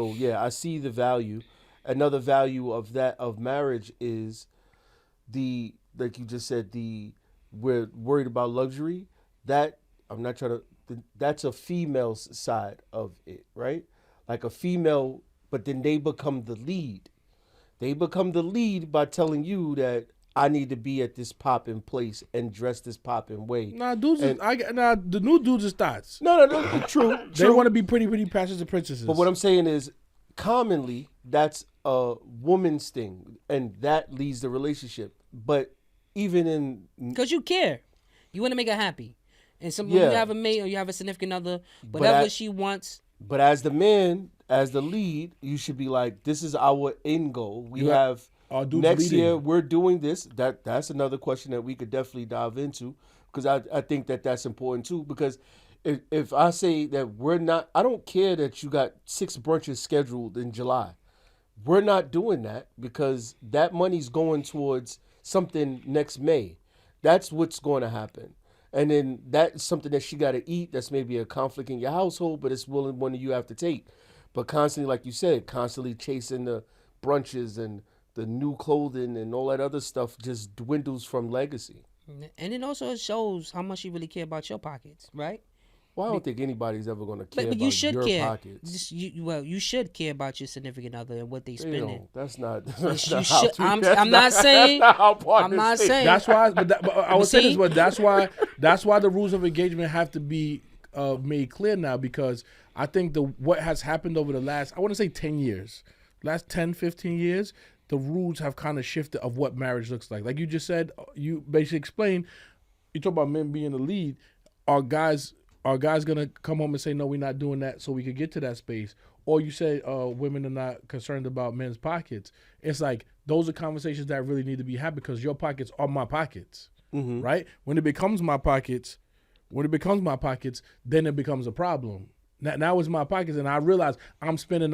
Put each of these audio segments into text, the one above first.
So yeah, I see the value. Another value of that of marriage is the like you just said the we're worried about luxury. That I'm not trying to. That's a female's side of it, right? Like a female, but then they become the lead. They become the lead by telling you that I need to be at this popping place and dress this popping way. Nah, dudes is And the new dudes is thoughts. no, true, They true. want to be pretty princes and princesses. But what I'm saying is, commonly, that's a woman's thing, and that leads the relationship. But even in Because you care. You want to make her happy. And when you have a mate or you have a significant other, whatever she wants. But as the man, as the lead, you should be like, this is our end goal. We have next year we're doing this. That's another question that we could definitely dive into, because I think that's important too. Because if I say that we're not, I don't care that you got 6 brunches scheduled in July. We're not doing that because that money's going towards something next May. That's what's going to happen. And then that's something that she got to eat. That's maybe a conflict in your household, but it's one that you have to take. But constantly, like you said, constantly chasing the brunches and the new clothing and all that other stuff just dwindles from legacy. And it also shows how much you really care about your pockets, right? Well, I don't think anybody's ever going to care but about you should your care. pockets. You should care about your significant other and what they spending. That's not. I'm not saying. I'm not saying. That's why. But I was saying this, but that's why. That's why the rules of engagement have to be made clear now, because I think what has happened over the last, I want to say 10 years, last 10, 15 years, the rules have kind of shifted of what marriage looks like. Like you just said, you basically explained. You talk about men being the lead. Are guys gonna come home and say, no, we're not doing that, so we could get to that space? Or you say women are not concerned about men's pockets. It's like those are conversations that really need to be had, because your pockets are my pockets, right? When it becomes my pockets, then it becomes a problem. Now it's my pockets, and I realize I'm spending.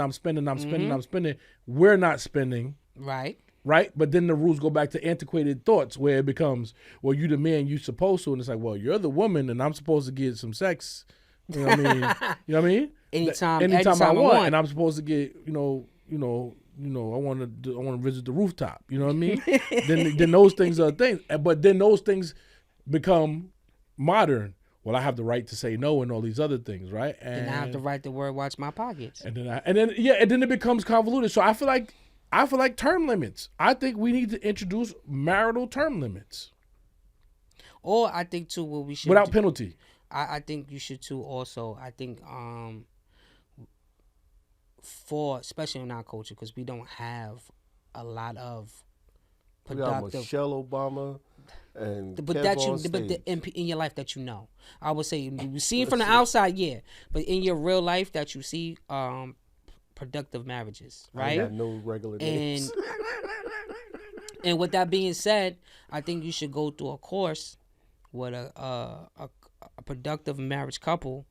We're not spending. Right? But then the rules go back to antiquated thoughts where it becomes, well, you the man, you supposed to. And it's like, well, you're the woman and I'm supposed to get some sex. You know what I mean? You know what I mean? Anytime I want. And I'm supposed to get, I want to visit the rooftop. You know what I mean? then those things are things. But then those things become modern. Well, I have the right to say no and all these other things, right? And I have the right to watch my pockets. And then it becomes convoluted. So I feel like term limits. I think we need to introduce marital term limits. Or I think too, what we should without penalty. I think you should too. Also, I think for especially in our culture, because we don't have a lot of productive. We got Michelle Obama and but Kev that on you, stage. but in your life that you know, I would say you see it from the outside, yeah, but in your real life that you see, productive marriages, right? I got no regular days. And with that being said, I think you should go through a course with a productive marriage couple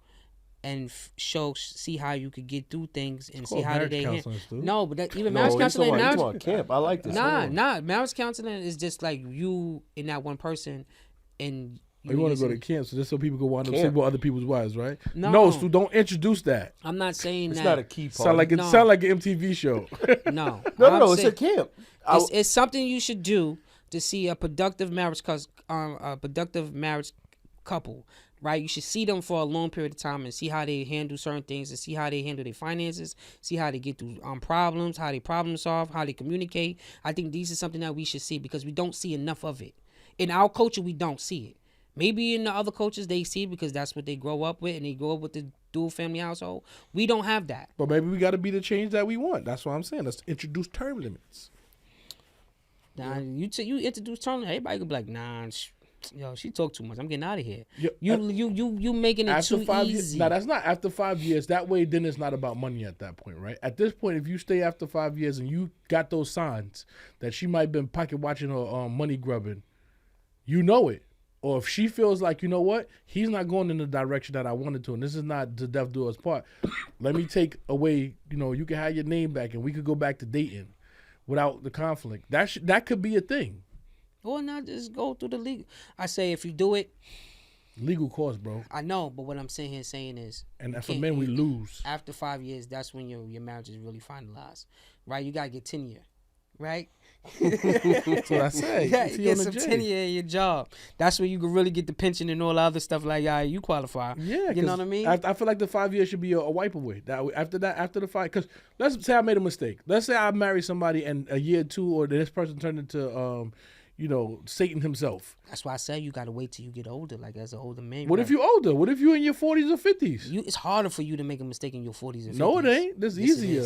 and see how you could get through things and see how they handle. No, but even marriage counseling and marriage camp. I like this. Nah. Marriage counseling is just like you and that one person, and you want to go to camp, so just so people can wind up sleeping with other people's wives, right? No, so don't introduce that. I'm not saying it's that. It's not a key part. Sound like an MTV show. No. It's a camp. It's something you should do to see a productive marriage couple, right? You should see them for a long period of time and see how they handle certain things, and see how they handle their finances, see how they get through problems, how they problem solve, how they communicate. I think these are something that we should see, because we don't see enough of it. In our culture, we don't see it. Maybe in the other cultures they see it because that's what they grow up with, and they grow up with the dual family household. We don't have that. But maybe we got to be the change that we want. That's what I'm saying. Let's introduce term limits. Now, you introduce term limits, everybody could be like, nah, she talk too much. I'm getting out of here. Yeah, you making it too easy. No, that's not after 5 years. That way, then it's not about money at that point, right? At this point, if you stay after 5 years and you got those signs that she might have been pocket watching or money grubbing, you know it. Or if she feels like, you know what, he's not going in the direction that I wanted to, and this is not to death do us part. Let me take away, you can have your name back, and we could go back to dating without the conflict. That could be a thing. Or not just go through the legal. I say if you do it, Legal cost, bro. I know, but what I'm saying is, and for men, we lose. After 5 years, that's when your marriage is really finalized, right? You gotta get tenure, right? That's what I say. Yeah, you get some tenure in your job. That's when you can really get the pension and all the other stuff. Like, yeah, you qualify. Yeah, you know what I mean. I feel like the 5 years should be a wipe away. After the 5, because let's say I made a mistake. Let's say I married somebody and a year or two, or this person turned into Satan himself. That's why I say you gotta wait till you get older. Like as an older man. What if you're older? What if you're in your 40s or 50s? It's harder for you to make a mistake in your 40s and 50s. No, it ain't. This easier.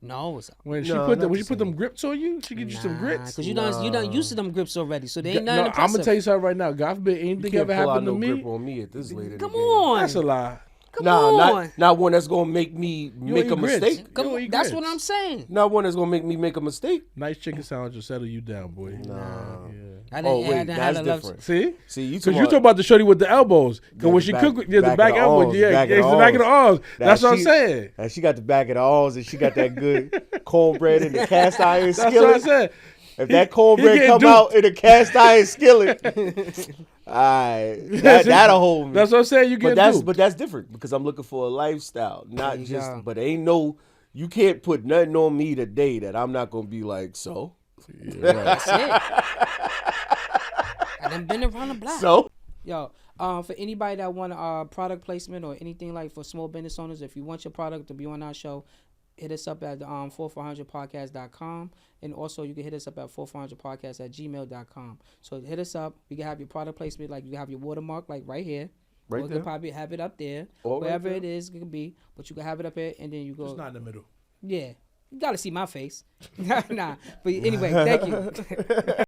No, when she put them grips on you, she get you some grits. Because you done used to them grips already, so they ain't nothing impressive. I'm gonna tell you something right now. God forbid anything ever happened to me. Grip on me at this late in the game. Come on, that's a lie. Come on. Not one that's gonna make me make a mistake. That's what I'm saying. Not one that's gonna make me make a mistake. Nice chicken sandwich will settle you down, boy. Nah. Yeah. That's different. See, you talking about the shorty with the elbows. Because when she cook, the back elbow, it's the back of the arms. That's what I'm saying. And she got the back of the arms, and she got that good cornbread in the cast iron skillet. That's what I said. If that cornbread come out in a cast iron skillet, that'll hold me. That's what I'm saying. You get duped. But that's different because I'm looking for a lifestyle, not just. But you can't put nothing on me today that I'm not gonna be like so. Yeah, that's it. I done been around the block. So, yo, for anybody that want product placement or anything like for small business owners, if you want your product to be on our show, hit us up at 4400podcast.com, and also you can hit us up at 4400podcast@gmail.com. So hit us up. We can have your product placement, like you can have your watermark, like right here. Right or you there. can probably have it up there, or wherever right it is, it can be. But you can have it up here, and then you go. It's not in the middle. Yeah, you gotta see my face. Nah. But anyway, thank you.